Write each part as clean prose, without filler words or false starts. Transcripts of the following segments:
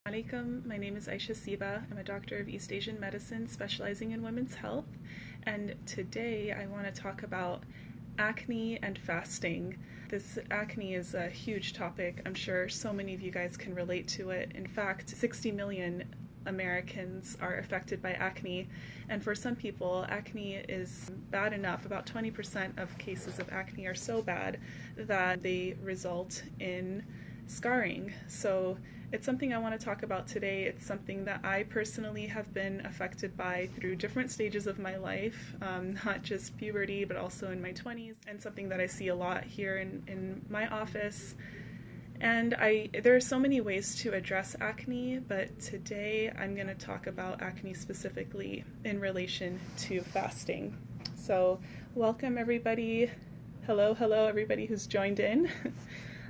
Alaikum. My name is Aisha Siba. I'm a doctor of East Asian medicine specializing in women's health, and today I want to talk about acne and fasting. This acne is a huge topic. I'm sure so many of you guys can relate to it. In fact, 60 million Americans are affected by acne, and for some people acne is bad enough. About 20% of cases of acne are so bad that they result in scarring. So it's something I want to talk about today. It's something that I personally have been affected by through different stages of my life, not just puberty, but also in my 20s, and something that I see a lot here in my office. And there are so many ways to address acne, but today I'm going to talk about acne specifically in relation to fasting. So welcome everybody. Hello everybody who's joined in.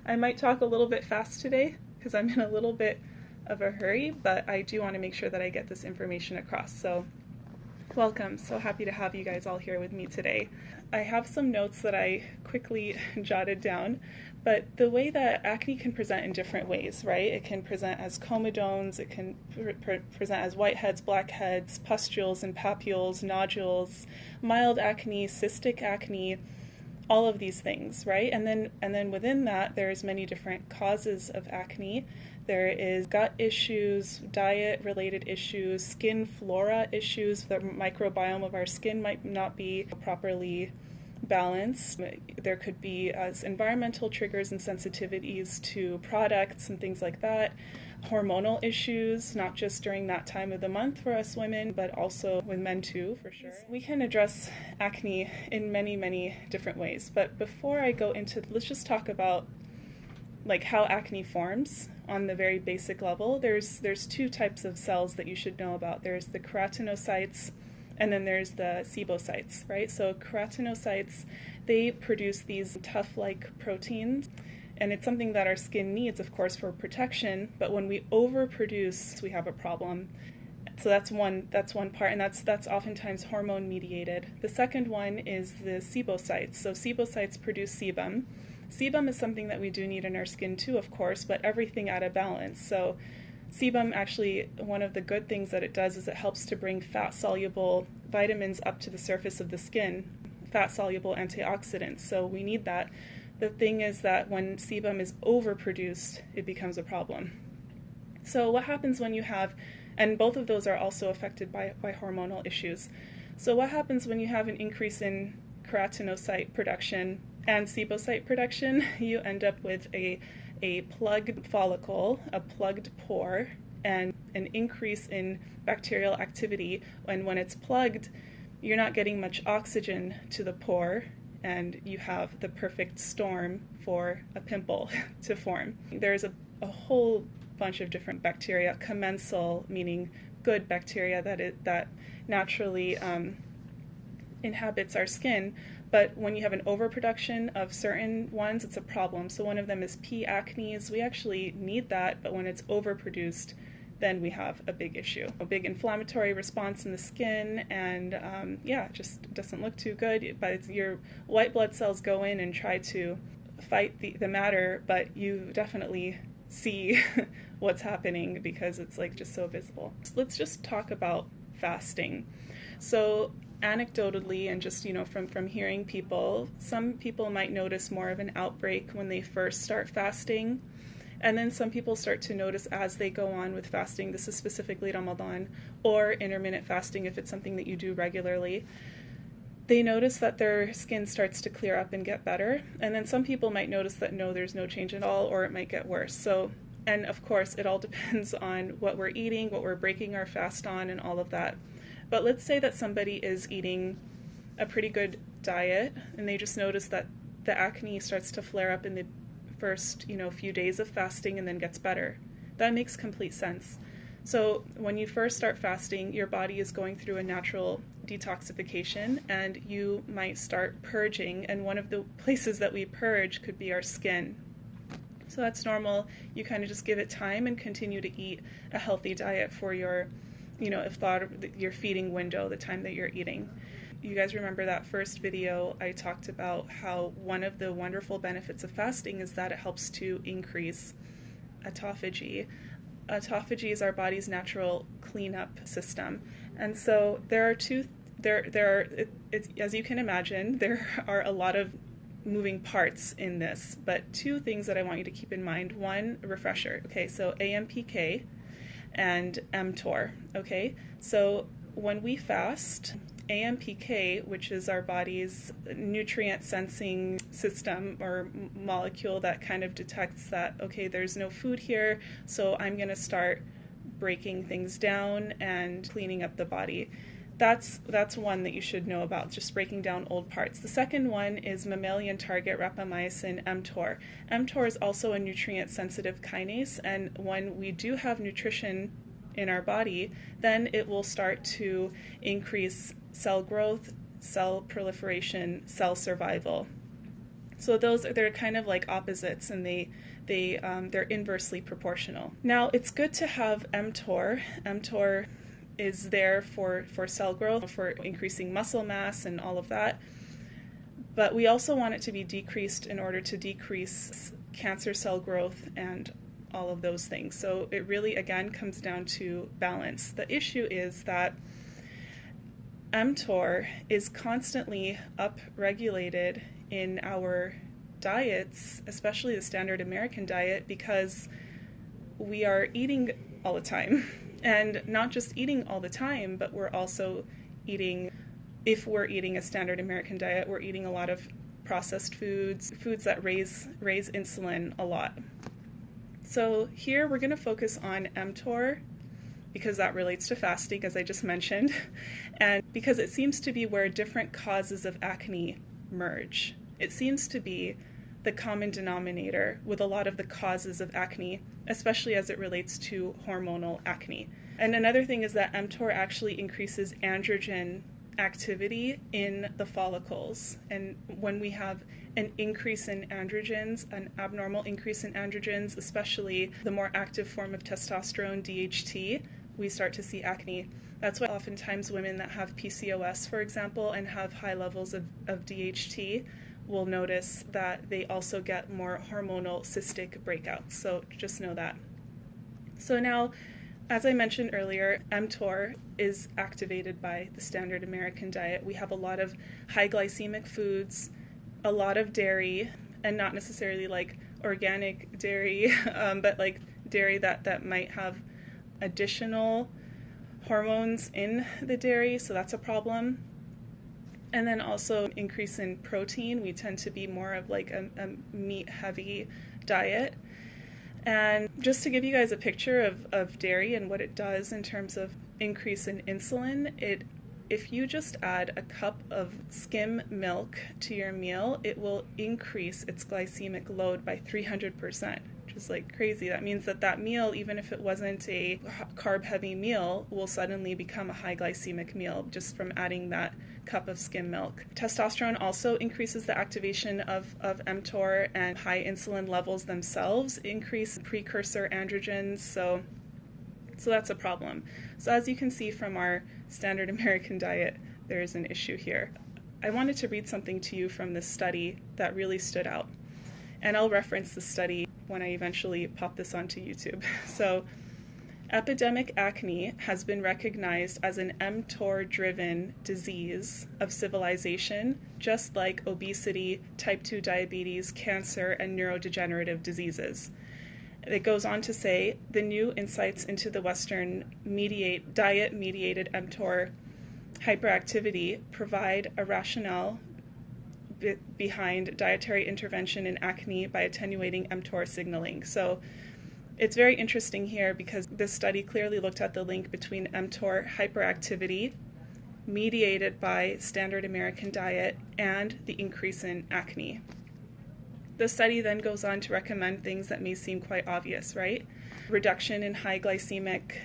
I might talk a little bit fast today because I'm in a little bit of a hurry, but I do want to make sure that I get this information across. So welcome. So happy to have you guys all here with me today. I have some notes that I quickly jotted down, but the way that acne can present in different ways, right? It can present as comedones, it can present as whiteheads, blackheads, pustules and papules, nodules, mild acne, cystic acne, all of these things, right? And then within that, there's many different causes of acne. There is gut issues, diet-related issues, skin flora issues. The microbiome of our skin might not be properly balanced. There could be environmental triggers and sensitivities to products and things like that. Hormonal issues, not just during that time of the month for us women, but also with men too, for sure. We can address acne in many different ways. But before I go into, let's just talk about like how acne forms on the very basic level. There's two types of cells that you should know about. There's the keratinocytes, and then there's the sebocytes, right? So keratinocytes, they produce these tough-like proteins, and it's something that our skin needs, of course, for protection, but when we overproduce, we have a problem. So that's one part, and that's oftentimes hormone mediated. The second one is the sebocytes. So sebocytes produce sebum. Sebum is something that we do need in our skin too, of course, but everything out of balance. So sebum, actually, one of the good things that it does is it helps to bring fat-soluble vitamins up to the surface of the skin, fat-soluble antioxidants, so we need that. The thing is that when sebum is overproduced, it becomes a problem. So what happens when you have, and both of those are also affected by hormonal issues. So what happens when you have an increase in keratinocyte production and sebocyte production? You end up with a plugged follicle, a plugged pore, and an increase in bacterial activity. And when it's plugged, you're not getting much oxygen to the pore, and you have the perfect storm for a pimple to form. There's a whole bunch of different bacteria, commensal, meaning good bacteria that naturally inhabits our skin, but when you have an overproduction of certain ones, it's a problem. So one of them is P. acnes. We actually need that, but when it's overproduced, then we have a big issue. A big inflammatory response in the skin, and it just doesn't look too good. But your white blood cells go in and try to fight the matter, but you definitely see what's happening because it's like just so visible. So let's just talk about fasting. So anecdotally, and just from hearing people, some people might notice more of an outbreak when they first start fasting. And then some people start to notice as they go on with fasting, this is specifically Ramadan, or intermittent fasting if it's something that you do regularly, they notice that their skin starts to clear up and get better. And then some people might notice that no, there's no change at all, or it might get worse. So, and of course, it all depends on what we're eating, what we're breaking our fast on, and all of that. But let's say that somebody is eating a pretty good diet, and they just notice that the acne starts to flare up in the first few days of fasting and then gets better. That makes complete sense. So when you first start fasting, your body is going through a natural detoxification, and you might start purging, and one of the places that we purge could be our skin. So that's normal. You kind of just give it time and continue to eat a healthy diet for your your feeding window, the time that you're eating. You guys remember that first video I talked about how one of the wonderful benefits of fasting is that it helps to increase autophagy, Autophagy is our body's natural cleanup system. And so there are as you can imagine, there are a lot of moving parts in this, but two things that I want you to keep in mind. One, a refresher. Okay, so AMPK and mTOR. Okay, so when we fast, AMPK, which is our body's nutrient sensing system or molecule that kind of detects that, okay, there's no food here, so I'm going to start breaking things down and cleaning up the body. That's one that you should know about, just breaking down old parts. The second one is mammalian target rapamycin mTOR. mTOR is also a nutrient-sensitive kinase, and when we do have nutrition in our body, then it will start to increase cell growth, cell proliferation, cell survival. So they're kind of like opposites, and they're inversely proportional. Now, it's good to have mTOR. mTOR is there for cell growth, for increasing muscle mass and all of that. But we also want it to be decreased in order to decrease cancer cell growth and all of those things. So it really, again, comes down to balance. The issue is that mTOR is constantly upregulated in our diets, especially the standard American diet, because we are eating all the time. And not just eating all the time, but we're also eating, if we're eating a standard American diet, we're eating a lot of processed foods that raise insulin a lot. So here we're going to focus on mTOR because that relates to fasting, as I just mentioned, and because it seems to be where different causes of acne merge. It seems to be the common denominator with a lot of the causes of acne, especially as it relates to hormonal acne. And another thing is that mTOR actually increases androgen activity in the follicles. And when we have an increase in androgens, an abnormal increase in androgens, especially the more active form of testosterone, DHT, we start to see acne. That's why oftentimes women that have PCOS, for example, and have high levels of DHT will notice that they also get more hormonal cystic breakouts. So just know that. So now, as I mentioned earlier, mTOR is activated by the standard American diet. We have a lot of high glycemic foods, a lot of dairy, and not necessarily like organic dairy, but like dairy that might have additional hormones in the dairy, so that's a problem. And then also increase in protein. We tend to be more of like a meat-heavy diet. And just to give you guys a picture of dairy and what it does in terms of increase in insulin, if you just add a cup of skim milk to your meal, it will increase its glycemic load by 300%. Which is like crazy. That means that meal, even if it wasn't a carb-heavy meal, will suddenly become a high glycemic meal just from adding that cup of skim milk. Testosterone also increases the activation of mTOR, and high insulin levels themselves increase precursor androgens, so that's a problem. So as you can see from our standard American diet, there is an issue here. I wanted to read something to you from this study that really stood out, and I'll reference the study when I eventually pop this onto YouTube. So, epidemic acne has been recognized as an mTOR-driven disease of civilization, just like obesity, type 2 diabetes, cancer, and neurodegenerative diseases. It goes on to say, the new insights into the Western diet-mediated mTOR hyperactivity provide a rationale behind dietary intervention in acne by attenuating mTOR signaling. So it's very interesting here because this study clearly looked at the link between mTOR hyperactivity mediated by standard American diet and the increase in acne. The study then goes on to recommend things that may seem quite obvious, right? Reduction in high glycemic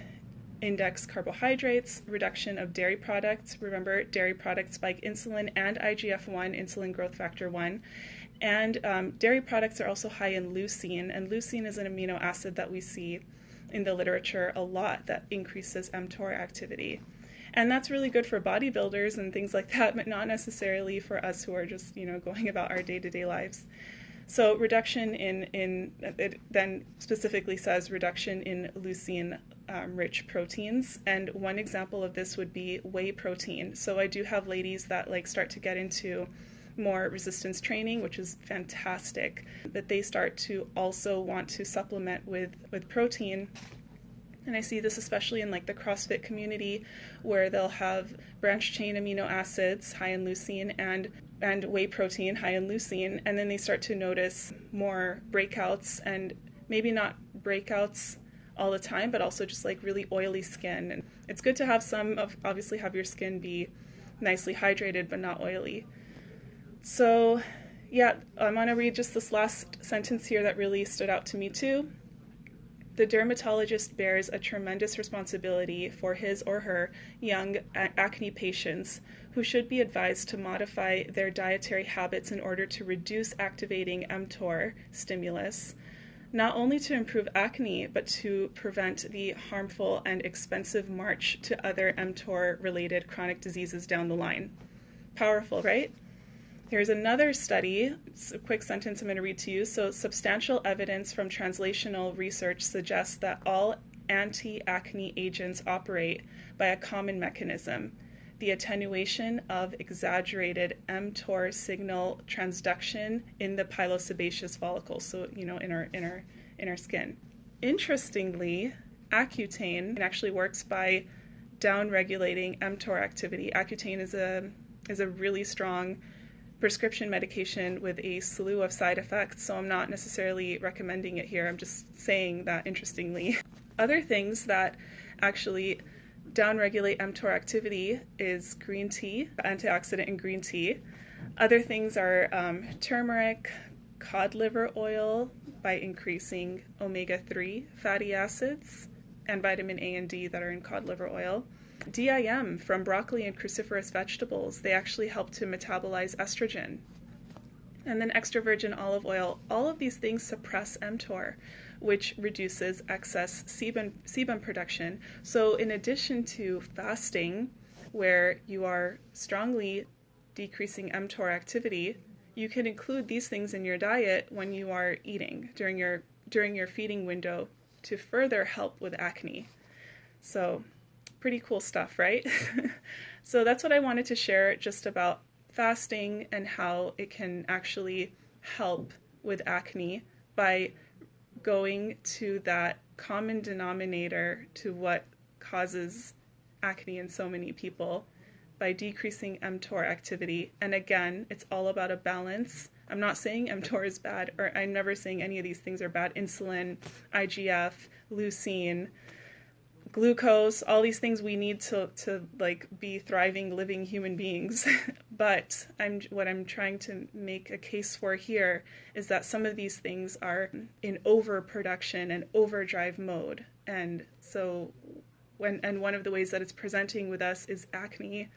index carbohydrates, reduction of dairy products. Remember, dairy products spike insulin and IGF-1, insulin growth factor 1. And dairy products are also high in leucine, and leucine is an amino acid that we see in the literature a lot that increases mTOR activity. And that's really good for bodybuilders and things like that, but not necessarily for us who are just, going about our day-to-day lives. So reduction it then specifically says reduction in leucine rich proteins, and one example of this would be whey protein. So I do have ladies that like start to get into more resistance training, which is fantastic, that they start to also want to supplement with protein. And I see this especially in like the CrossFit community, where they'll have branched chain amino acids high in leucine and whey protein high in leucine, and then they start to notice more breakouts, and maybe not breakouts all the time, but also just like really oily skin. And it's good to have obviously have your skin be nicely hydrated but not oily. So yeah, I'm going to read just this last sentence here that really stood out to me too. The dermatologist bears a tremendous responsibility for his or her young acne patients, who should be advised to modify their dietary habits in order to reduce activating mTOR stimulus, not only to improve acne, but to prevent the harmful and expensive march to other mTOR-related chronic diseases down the line. Powerful, right? Here's another study, it's a quick sentence I'm going to read to you. So, substantial evidence from translational research suggests that all anti-acne agents operate by a common mechanism, the attenuation of exaggerated mTOR signal transduction in the pilosebaceous follicle, so, in our skin. Interestingly, Accutane actually works by downregulating mTOR activity. Accutane is a really strong prescription medication with a slew of side effects, so I'm not necessarily recommending it here. I'm just saying that interestingly. Other things that actually downregulate mTOR activity is green tea, antioxidant in green tea. Other things are turmeric, cod liver oil by increasing omega-3 fatty acids, and vitamin A and D that are in cod liver oil. DIM from broccoli and cruciferous vegetables, they actually help to metabolize estrogen. And then extra virgin olive oil, all of these things suppress mTOR, which reduces excess sebum production. So in addition to fasting, where you are strongly decreasing mTOR activity, you can include these things in your diet when you are eating during your feeding window to further help with acne. So pretty cool stuff, right? So that's what I wanted to share just about fasting and how it can actually help with acne by going to that common denominator to what causes acne in so many people by decreasing mTOR activity. And again, it's all about a balance. I'm not saying mTOR is bad, or I'm never saying any of these things are bad. Insulin, IGF, leucine, glucose, all these things we need to like be thriving, living human beings. But what I'm trying to make a case for here is that some of these things are in overproduction and overdrive mode. And so one of the ways that it's presenting with us is acne,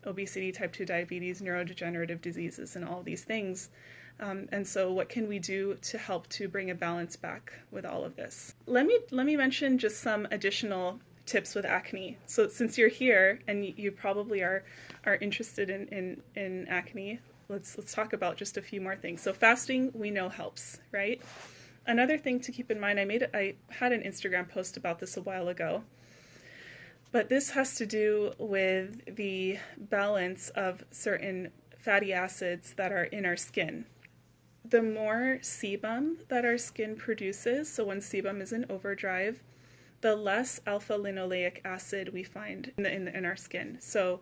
obesity, type 2 diabetes, neurodegenerative diseases, and all these things. And so what can we do to help to bring a balance back with all of this? Let me mention just some additional tips with acne. So since you're here and you probably are interested in acne, let's talk about just a few more things. So fasting, we know, helps, right? Another thing to keep in mind, I had an Instagram post about this a while ago, but this has to do with the balance of certain fatty acids that are in our skin. The more sebum that our skin produces, so when sebum is in overdrive, the less alpha-linoleic acid we find in our skin. So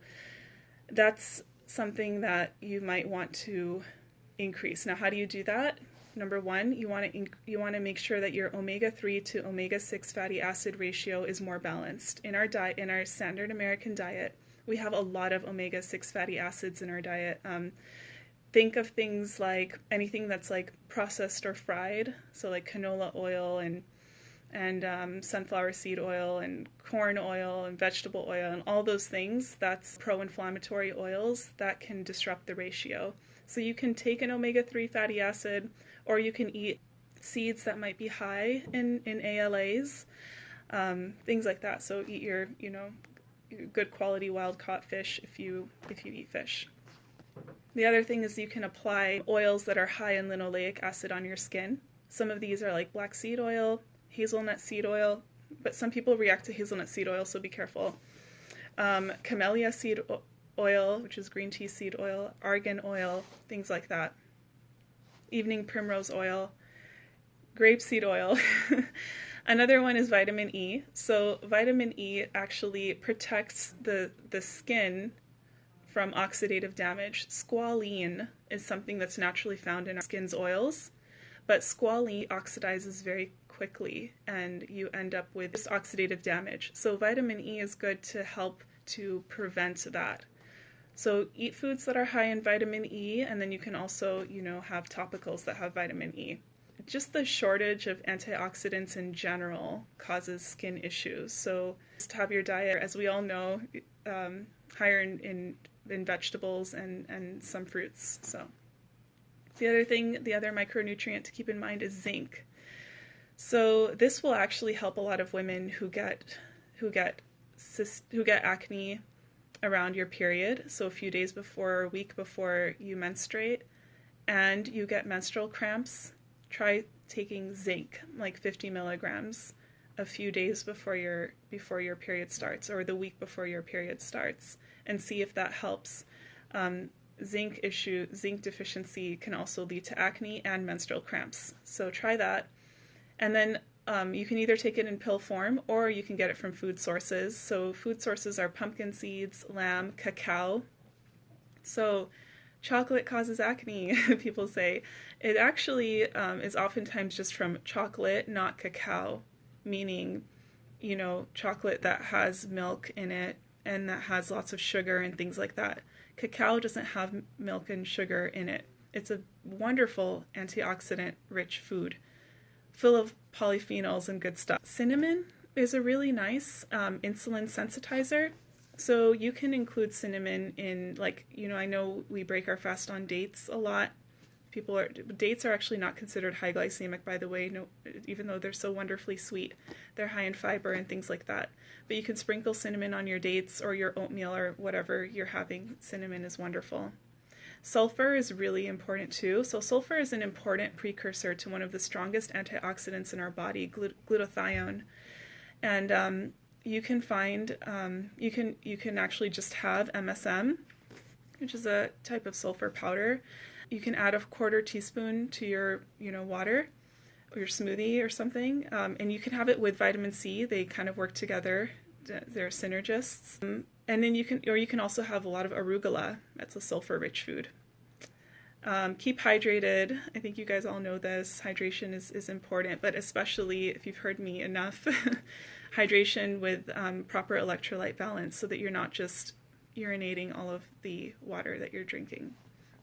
that's something that you might want to increase. Now, how do you do that? Number one, you want to make sure that your omega-3 to omega-6 fatty acid ratio is more balanced. In our diet, in our standard American diet, we have a lot of omega-6 fatty acids in our diet. Think of things like anything that's like processed or fried, so like canola oil and sunflower seed oil and corn oil and vegetable oil and all those things. That's pro-inflammatory oils that can disrupt the ratio. So you can take an omega-3 fatty acid, or you can eat seeds that might be high in ALAs, things like that. So eat your good quality wild caught fish if you eat fish. The other thing is you can apply oils that are high in linoleic acid on your skin. Some of these are like black seed oil, hazelnut seed oil, but some people react to hazelnut seed oil, so be careful. Camellia seed oil, which is green tea seed oil, argan oil, things like that. Evening primrose oil, grapeseed oil. Another one is vitamin E. So vitamin E actually protects the skin from oxidative damage. Squalene is something that's naturally found in our skin's oils, but squalene oxidizes very quickly and you end up with this oxidative damage. So vitamin E is good to help to prevent that. So eat foods that are high in vitamin E, and then you can also, have topicals that have vitamin E. Just the shortage of antioxidants in general causes skin issues. So just have your diet, as we all know, higher in vegetables and some fruits. So the other micronutrient to keep in mind is zinc. So this will actually help a lot of women who get acne around your period, so a few days before or a week before you menstruate, and you get menstrual cramps. Try taking zinc, like 50 milligrams, a few days before your period starts, or the week before your period starts, and see if that helps. Zinc deficiency can also lead to acne and menstrual cramps. So try that. And then you can either take it in pill form or you can get it from food sources. So food sources are pumpkin seeds, lamb, cacao. So chocolate causes acne, people say. It actually is oftentimes just from chocolate, not cacao, meaning, chocolate that has milk in it and that has lots of sugar and things like that. Cacao doesn't have milk and sugar in it. It's a wonderful antioxidant-rich food, full of polyphenols and good stuff. Cinnamon is a really nice insulin sensitizer. So you can include cinnamon in, I know we break our fast on dates a lot. Dates are actually not considered high glycemic, by the way, no, even though they're so wonderfully sweet. They're high in fiber and things like that. But you can sprinkle cinnamon on your dates or your oatmeal or whatever you're having. Cinnamon is wonderful. Sulfur is really important too. So sulfur is an important precursor to one of the strongest antioxidants in our body, glutathione. And you can find, you can actually just have MSM, which is a type of sulfur powder. You can add a quarter teaspoon to your, water or your smoothie or something, and you can have it with vitamin C. They kind of work together. They're synergists. And then you can also have a lot of arugula. That's a sulfur-rich food. Keep hydrated. I think you guys all know this. Hydration is important, but especially if you've heard me enough, hydration with proper electrolyte balance so that you're not just urinating all of the water that you're drinking.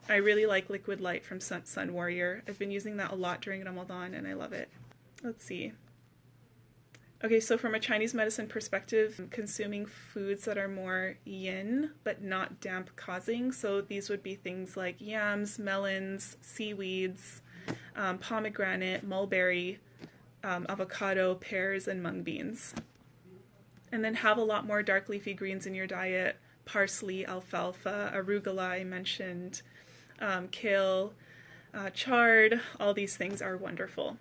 I really like Liquid Light from Sun Warrior. I've been using that a lot during Ramadan and I love it. Let's see. Okay, so from a Chinese medicine perspective, consuming foods that are more yin but not damp causing. So these would be things like yams, melons, seaweeds, pomegranate, mulberry, avocado, pears, and mung beans. And then have a lot more dark leafy greens in your diet. Parsley, alfalfa, arugula I mentioned, kale, chard, all these things are wonderful.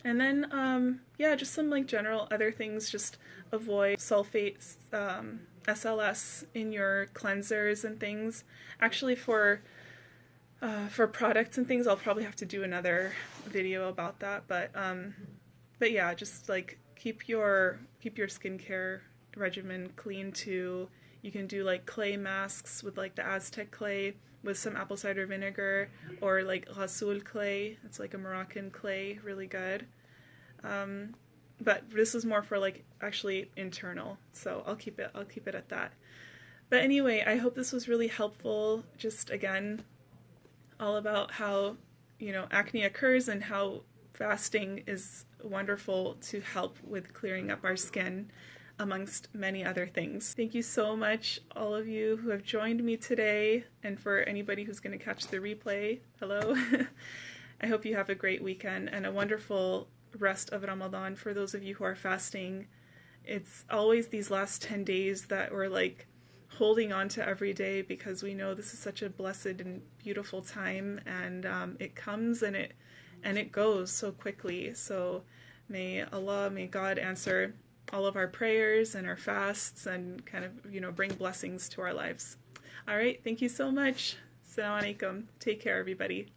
And then, just some general other things. Just avoid sulfates, SLS in your cleansers and things. Actually, for products and things, I'll probably have to do another video about that. But yeah, just keep your skincare regimen clean too. You can do clay masks with the Aztec clay with some apple cider vinegar, or Rasoul clay. It's a Moroccan clay, really good. But this is more for actually internal, so I'll keep it at that. But anyway, I hope this was really helpful. Just again, all about how acne occurs and how fasting is wonderful to help with clearing up our skin, amongst many other things. Thank you so much, all of you who have joined me today, and for anybody who's going to catch the replay, hello. I hope you have a great weekend and a wonderful rest of Ramadan. For those of you who are fasting, it's always these last 10 days that we're holding on to every day, because we know this is such a blessed and beautiful time, and it comes and it goes so quickly. So may Allah, may God answer all of our prayers and our fasts, and kind of, bring blessings to our lives. All right, thank you so much. Assalamu alaikum. Take care, everybody.